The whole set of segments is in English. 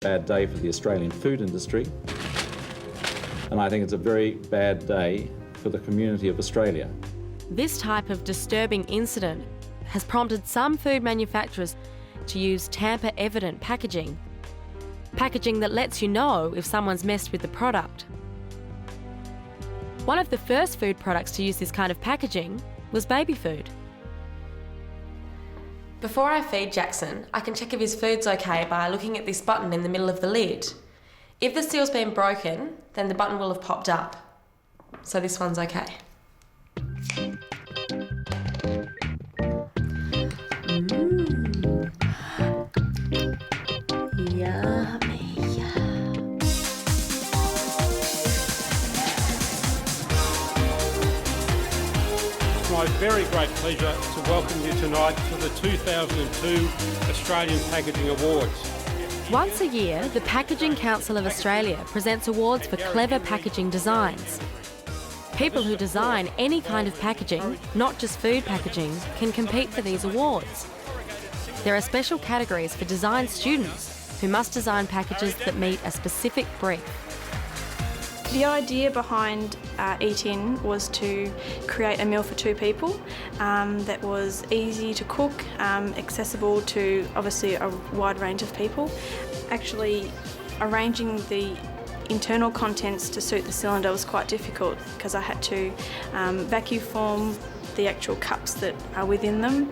Bad day for the Australian food industry, and I think it's a very bad day for the community of Australia. This type of disturbing incident has prompted some food manufacturers to use tamper-evident packaging. Packaging that lets you know if someone's messed with the product. One of the first food products to use this kind of packaging was baby food. Before I feed Jackson, I can check if his food's okay by looking at this button in the middle of the lid. If the seal's been broken, then the button will have popped up. So this one's okay. Yummy. It's my very great pleasure to welcome you tonight to the 2002 Australian Packaging Awards. Once a year, the Packaging Council of Australia presents awards for clever packaging designs. People who design any kind of packaging, not just food packaging, can compete for these awards. There are special categories for design students who must design packages that meet a specific brief. The idea behind Eat In was to create a meal for two people that was easy to cook, accessible to obviously a wide range of people. Actually, arranging the internal contents to suit the cylinder was quite difficult because I had to vacuum form the actual cups that are within them.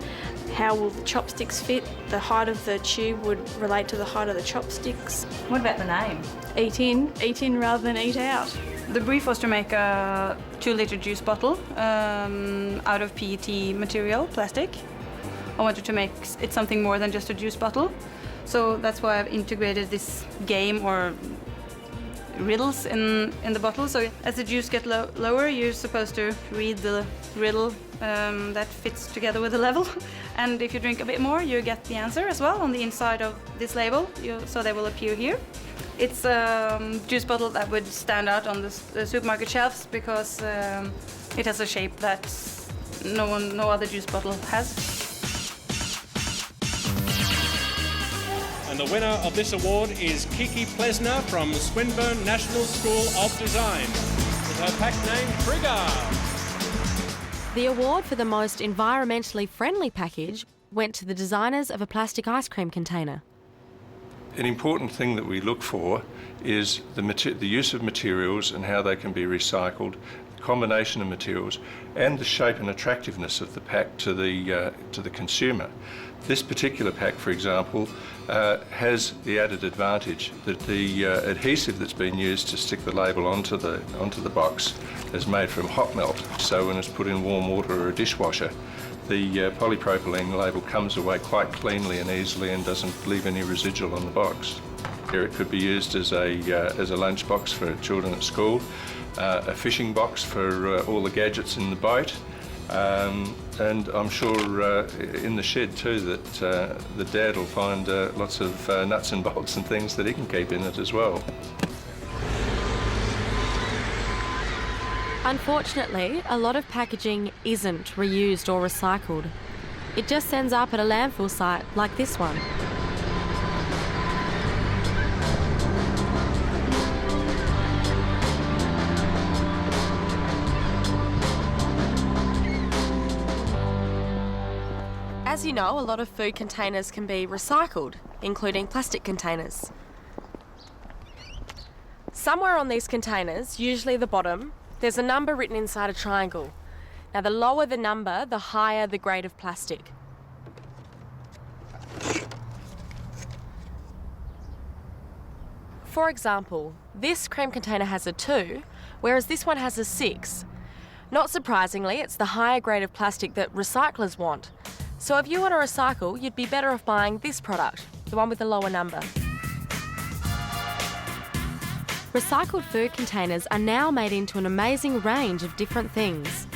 How will the chopsticks fit? The height of the tube would relate to the height of the chopsticks. What about the name? Eat in rather than eat out. The brief was to make a 2-litre juice bottle out of PET material, plastic. I wanted to make it something more than just a juice bottle. So that's why I've integrated this game or riddles in the bottle. So as the juice gets lower, you're supposed to read the riddle that fits together with the level. And if you drink a bit more, you get the answer as well on the inside of this label, so they will appear here. It's a juice bottle that would stand out on the supermarket shelves because it has a shape that no other juice bottle has. And the winner of this award is Kiki Plesner from Swinburne National School of Design, with her pack name Trigger. The award for the most environmentally friendly package went to the designers of a plastic ice cream container. An important thing that we look for is the use of materials and how they can be recycled, the combination of materials, and the shape and attractiveness of the pack to the consumer. This particular pack, for example, has the added advantage that the adhesive that's been used to stick the label onto the box is made from hot melt. So when it's put in warm water or a dishwasher, the polypropylene label comes away quite cleanly and easily and doesn't leave any residual on the box. Here it could be used as a lunch box for children at school, a fishing box for all the gadgets in the boat, and I'm sure in the shed too that the dad will find lots of nuts and bolts and things that he can keep in it as well. Unfortunately, a lot of packaging isn't reused or recycled. It just ends up at a landfill site like this one. As you know, a lot of food containers can be recycled, including plastic containers. Somewhere on these containers, usually the bottom, there's a number written inside a triangle. Now, the lower the number, the higher the grade of plastic. For example, this cream container has a 2, whereas this one has a 6. Not surprisingly, it's the higher grade of plastic that recyclers want. So if you want to recycle, you'd be better off buying this product, the one with the lower number. Recycled food containers are now made into an amazing range of different things.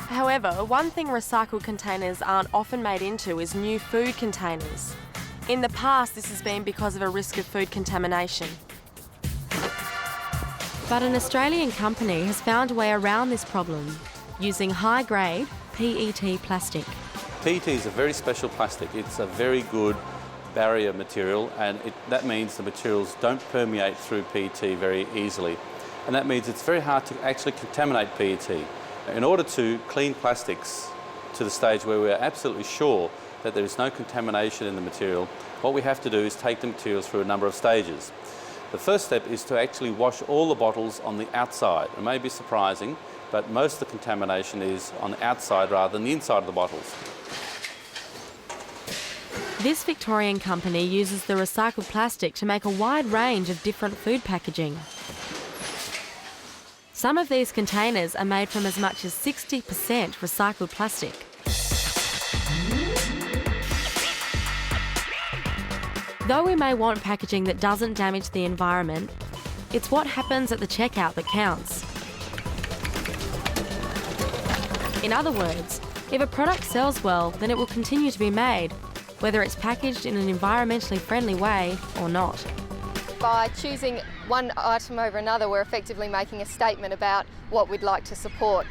However, one thing recycled containers aren't often made into is new food containers. In the past, this has been because of a risk of food contamination. But an Australian company has found a way around this problem using high-grade PET plastic. PET is a very special plastic. It's a very good barrier material, and that means the materials don't permeate through PET very easily. And that means it's very hard to actually contaminate PET. In order to clean plastics to the stage where we're absolutely sure that there is no contamination in the material, what we have to do is take the materials through a number of stages. The first step is to actually wash all the bottles on the outside. It may be surprising, but most of the contamination is on the outside rather than the inside of the bottles. This Victorian company uses the recycled plastic to make a wide range of different food packaging. Some of these containers are made from as much as 60% recycled plastic. Though we may want packaging that doesn't damage the environment, it's what happens at the checkout that counts. In other words, if a product sells well, then it will continue to be made, whether it's packaged in an environmentally friendly way or not. By choosing one item over another, we're effectively making a statement about what we'd like to support.